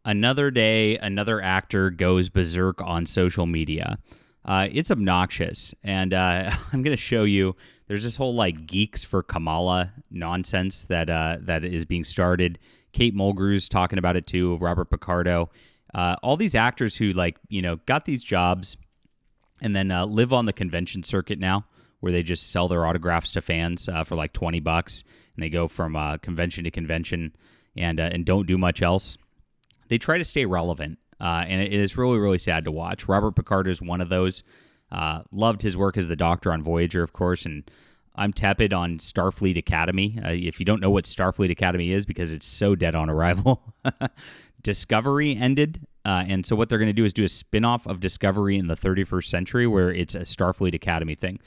another day, another actor goes berserk on social media. It's obnoxious, and I'm going to show you. There's this whole like geeks for Kamala nonsense that is being started. Kate Mulgrew's talking about it too. Robert Picardo, all these actors who got these jobs and then live on the convention circuit now, where they just sell their autographs to fans for like $20, and they go from convention to convention and don't do much else. They try to stay relevant, and it is really, really sad to watch. Robert Picardo is one of those. Loved his work as the Doctor on Voyager, of course, and I'm tepid on Starfleet Academy. If you don't know what Starfleet Academy is, because it's so dead on arrival, Discovery ended, and so what they're going to do is do a spin-off of Discovery in the 31st century, where it's a Starfleet Academy thing.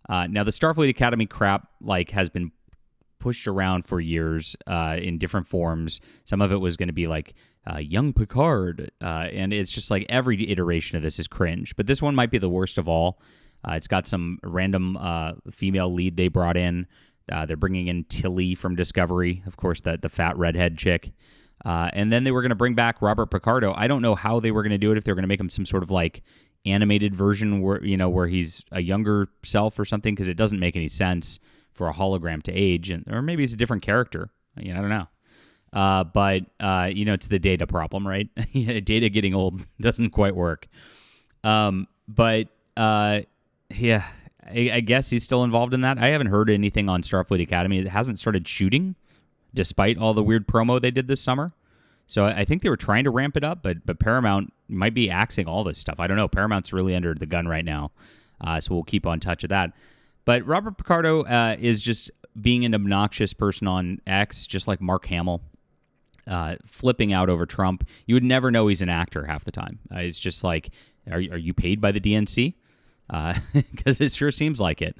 Now, the Starfleet Academy crap has been pushed around for years in different forms. Some of it was going to be like young Picard, and it's just like every iteration of this is cringe. But this one might be the worst of all. It's got some random female lead they brought in. They're bringing in Tilly from Discovery, of course, the fat redhead chick. And then they were going to bring back Robert Picardo. I don't know how they were going to do it, if they were going to make him some sort of like animated version where he's a younger self or something, because it doesn't make any sense for a hologram to age, or maybe he's a different character. I don't know. But it's the Data problem, right? Data getting old doesn't quite work. But I guess he's still involved in that. I haven't heard anything on Starfleet Academy. It hasn't started shooting, despite all the weird promo they did this summer. So I think they were trying to ramp it up, but Paramount might be axing all this stuff. I don't know. Paramount's really under the gun right now, so we'll keep on touch of that. But Robert Picardo is just being an obnoxious person on X, just like Mark Hamill, flipping out over Trump. You would never know he's an actor half the time. It's just like, are you paid by the DNC? Because it sure seems like it.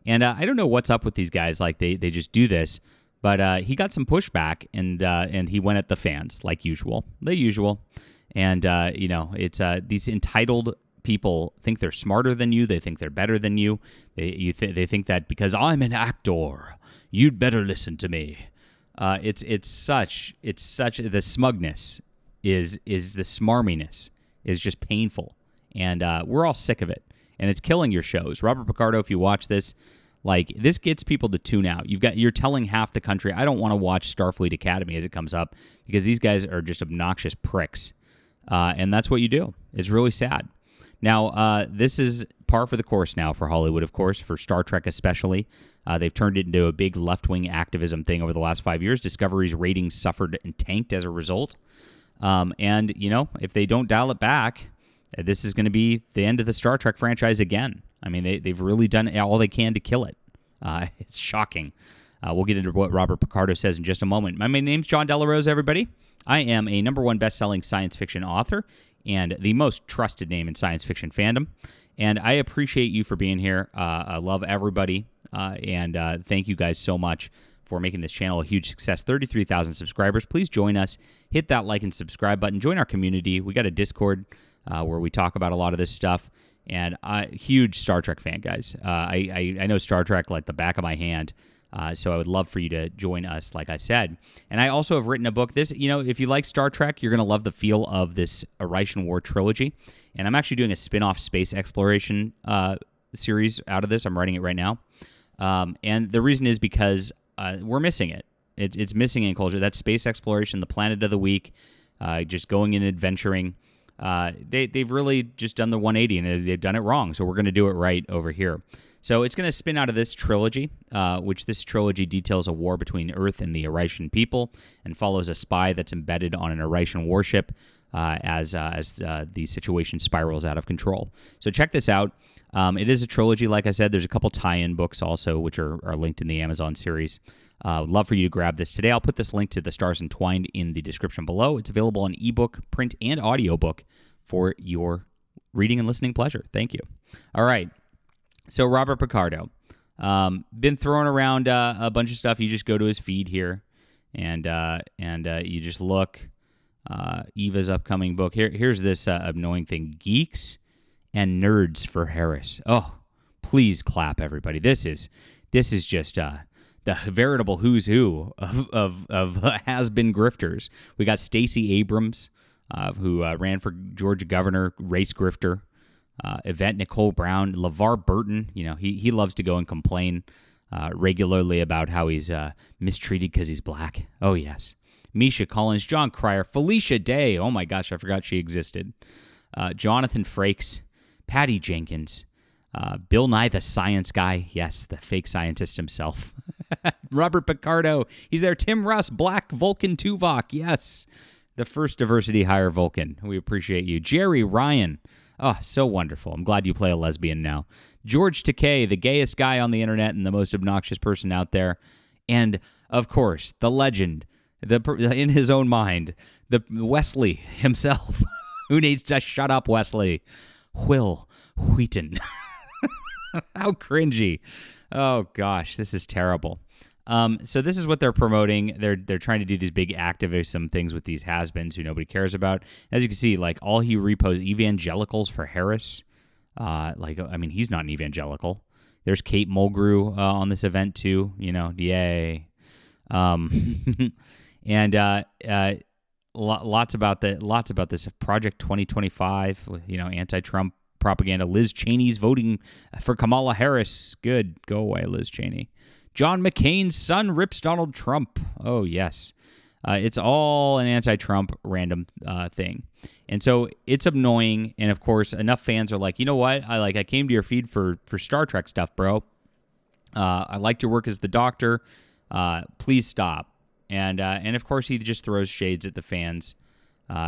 And I don't know what's up with these guys. Like they just do this. But he got some pushback, and he went at the fans like usual, the usual. And it's these entitled people think they're smarter than you. They think they're better than you. They think that because I'm an actor, you'd better listen to me. It's such the smugness is the smarminess is just painful, and we're all sick of it, and it's killing your shows. Robert Picardo, if you watch this, this gets people to tune out. You're telling half the country, I don't want to watch Starfleet Academy as it comes up, because these guys are just obnoxious pricks, and that's what you do. It's really sad. Now, this is par for the course now for Hollywood, of course, for Star Trek especially. They've turned it into a big left-wing activism thing over the last 5 years. Discovery's ratings suffered and tanked as a result. And, if they don't dial it back, this is going to be the end of the Star Trek franchise again. I mean, they've really done all they can to kill it. It's shocking. We'll get into what Robert Picardo says in just a moment. My name's John Delarose, everybody. I am a #1 best-selling science fiction author and the most trusted name in science fiction fandom. And I appreciate you for being here. I love everybody. And thank you guys so much for making this channel a huge success. 33,000 subscribers. Please join us. Hit that like and subscribe button. Join our community. We got a Discord where we talk about a lot of this stuff. And huge Star Trek fan, guys. I know Star Trek like the back of my hand. So I would love for you to join us, like I said. And I also have written a book. This, if you like Star Trek, you're going to love the feel of this Arration War trilogy. And I'm actually doing a spin-off space exploration series out of this. I'm writing it right now. And the reason is because we're missing it. It's missing in culture. That space exploration, the planet of the week, just going and adventuring. They've really just done the 180, and they've done it wrong. So we're going to do it right over here. So it's going to spin out of this trilogy, which this trilogy details a war between Earth and the Arration people and follows a spy that's embedded on an Arration warship as the situation spirals out of control. So check this out. It is a trilogy, like I said. There's a couple tie-in books also, which are linked in the Amazon series. Would love for you to grab this today. I'll put this link to The Stars Entwined in the description below. It's available on ebook, print, and audiobook for your reading and listening pleasure. Thank you. All right. So Robert Picardo, been throwing around a bunch of stuff. You just go to his feed here, and you just look. Eva's upcoming book. Here's this annoying thing: Geeks and Nerds for Harris. Oh, please clap, everybody! This is just the veritable who's who of has-been grifters. We got Stacey Abrams who ran for Georgia governor, race grifter. Yvette Nicole Brown, LeVar Burton. He loves to go and complain regularly about how he's mistreated because he's black. Oh, yes. Misha Collins, John Cryer, Felicia Day. Oh, my gosh, I forgot she existed. Jonathan Frakes, Patty Jenkins, Bill Nye the Science Guy. Yes, the fake scientist himself. Robert Picardo. He's there. Tim Russ, Black Vulcan Tuvok. Yes, the first diversity hire Vulcan. We appreciate you. Jerry Ryan. Oh, so wonderful. I'm glad you play a lesbian now. George Takei, the gayest guy on the internet and the most obnoxious person out there. And, of course, the legend, in his own mind, the Wesley himself. Who needs to shut up, Wesley? Will Wheaton. How cringy. Oh, gosh, this is terrible. So this is what they're promoting. They're trying to do these big activism things with these has-beens who nobody cares about. As you can see, like, all he reposts, evangelicals for Harris. He's not an evangelical. There's Kate Mulgrew on this event, too. Yay. And lots about this Project 2025, anti-Trump propaganda. Liz Cheney's voting for Kamala Harris. Good. Go away, Liz Cheney. John McCain's son rips Donald Trump. Oh, yes. It's all an anti-Trump random thing. And so it's annoying. And, of course, enough fans are like, you know what? I came to your feed for Star Trek stuff, bro. I liked your work as the Doctor. Please stop. And of course, he just throws shades at the fans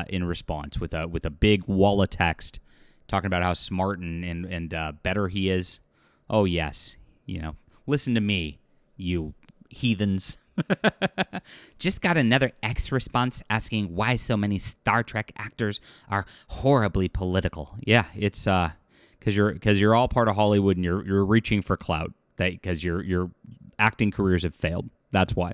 in response with a big wall of text talking about how smart and better he is. Oh, yes. Listen to me, you heathens. Just got another X response asking why so many Star Trek actors are horribly political. Yeah, it's because you're all part of Hollywood and you're reaching for clout. Because your acting careers have failed. That's why.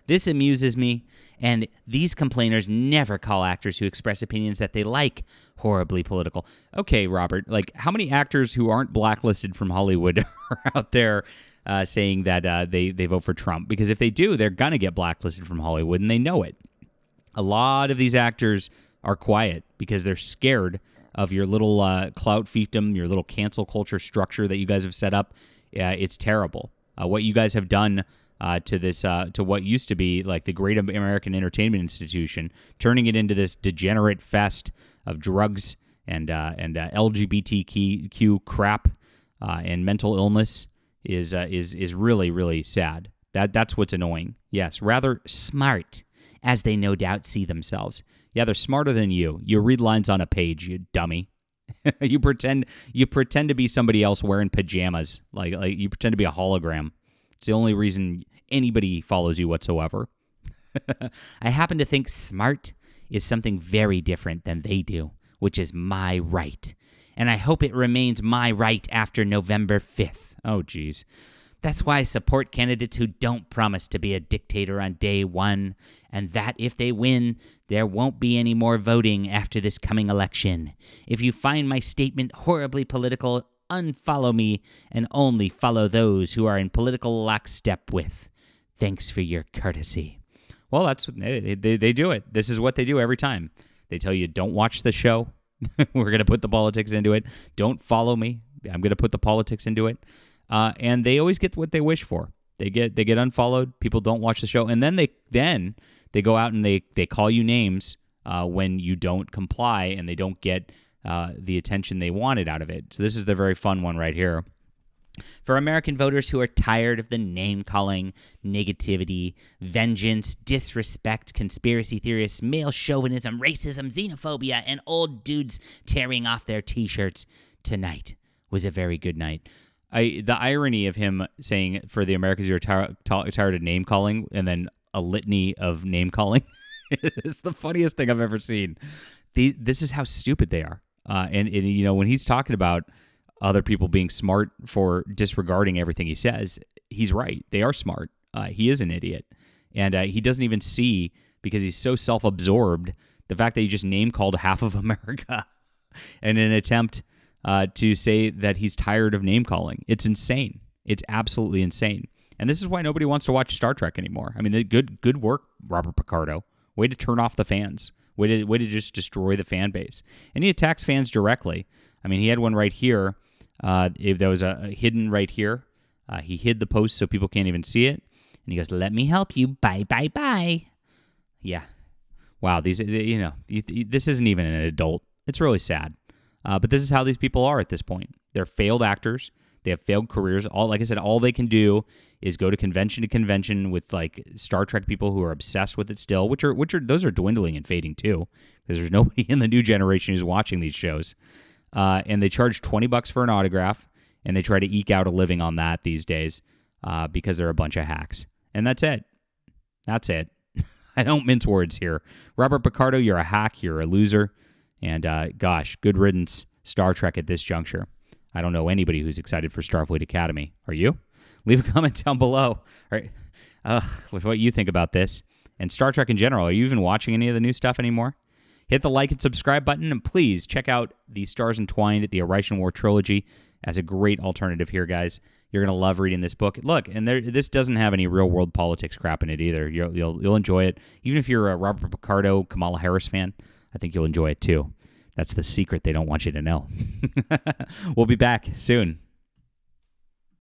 This amuses me, and these complainers never call actors who express opinions that they like horribly political. Okay, Robert, how many actors who aren't blacklisted from Hollywood are out there saying that they vote for Trump? Because if they do, they're going to get blacklisted from Hollywood, and they know it. A lot of these actors are quiet because they're scared of your little clout fiefdom, your little cancel culture structure that you guys have set up. It's terrible. What you guys have done to this, to what used to be like the great American entertainment institution, turning it into this degenerate fest of drugs and LGBTQ crap and mental illness is really, really sad. That's what's annoying. Yes, rather smart, as they no doubt see themselves. Yeah, they're smarter than you. You read lines on a page, you dummy. You pretend to be somebody else wearing pajamas. Like you pretend to be a hologram. It's the only reason anybody follows you whatsoever. I happen to think smart is something very different than they do, which is my right. And I hope it remains my right after November 5th. Oh, geez. That's why I support candidates who don't promise to be a dictator on day one, and that if they win, there won't be any more voting after this coming election. If you find my statement horribly political, unfollow me and only follow those who are in political lockstep with. Thanks for your courtesy. Well, that's they do it. This is what they do every time. They tell you, don't watch the show. We're going to put the politics into it. Don't follow me. I'm going to put the politics into it. And they always get what they wish for. They get unfollowed. People don't watch the show, and then they go out and they call you names when you don't comply, and they don't get the attention they wanted out of it. So this is the very fun one right here. For American voters who are tired of the name-calling, negativity, vengeance, disrespect, conspiracy theorists, male chauvinism, racism, xenophobia, and old dudes tearing off their T-shirts, tonight was a very good night. The irony of him saying for the Americans who are tired of name-calling and then a litany of name-calling is the funniest thing I've ever seen. This is how stupid they are. And when he's talking about other people being smart for disregarding everything he says, he's right. They are smart. He is an idiot. And he doesn't even see, because he's so self-absorbed, the fact that he just name-called half of America in an attempt to say that he's tired of name-calling. It's insane. It's absolutely insane. And this is why nobody wants to watch Star Trek anymore. I mean, good work, Robert Picardo. Way to turn off the fans. Way to just destroy the fan base. And he attacks fans directly. I mean, he had one right here. If there was a hidden right here. He hid the post so people can't even see it. And he goes, "Let me help you. Bye, bye, bye." Yeah. Wow. This isn't even an adult. It's really sad. But this is how these people are at this point. They're failed actors. They have failed careers. Like I said, all they can do is go to convention with like Star Trek people who are obsessed with it still, which are those are dwindling and fading too, because there's nobody in the new generation who's watching these shows. And they charge $20 for an autograph, and they try to eke out a living on that these days because they're a bunch of hacks. And that's it. That's it. I don't mince words here. Robert Picardo, you're a hack. You're a loser. And gosh, good riddance, Star Trek at this juncture. I don't know anybody who's excited for Starfleet Academy. Are you? Leave a comment down below. All right. With what you think about this. And Star Trek in general. Are you even watching any of the new stuff anymore? Hit the like and subscribe button, and please check out the Stars Entwined, the Arishan War trilogy, as a great alternative here, guys. You're going to love reading this book. Look, and this doesn't have any real-world politics crap in it either. You'll enjoy it. Even if you're a Robert Picardo, Kamala Harris fan, I think you'll enjoy it too. That's the secret they don't want you to know. We'll be back soon.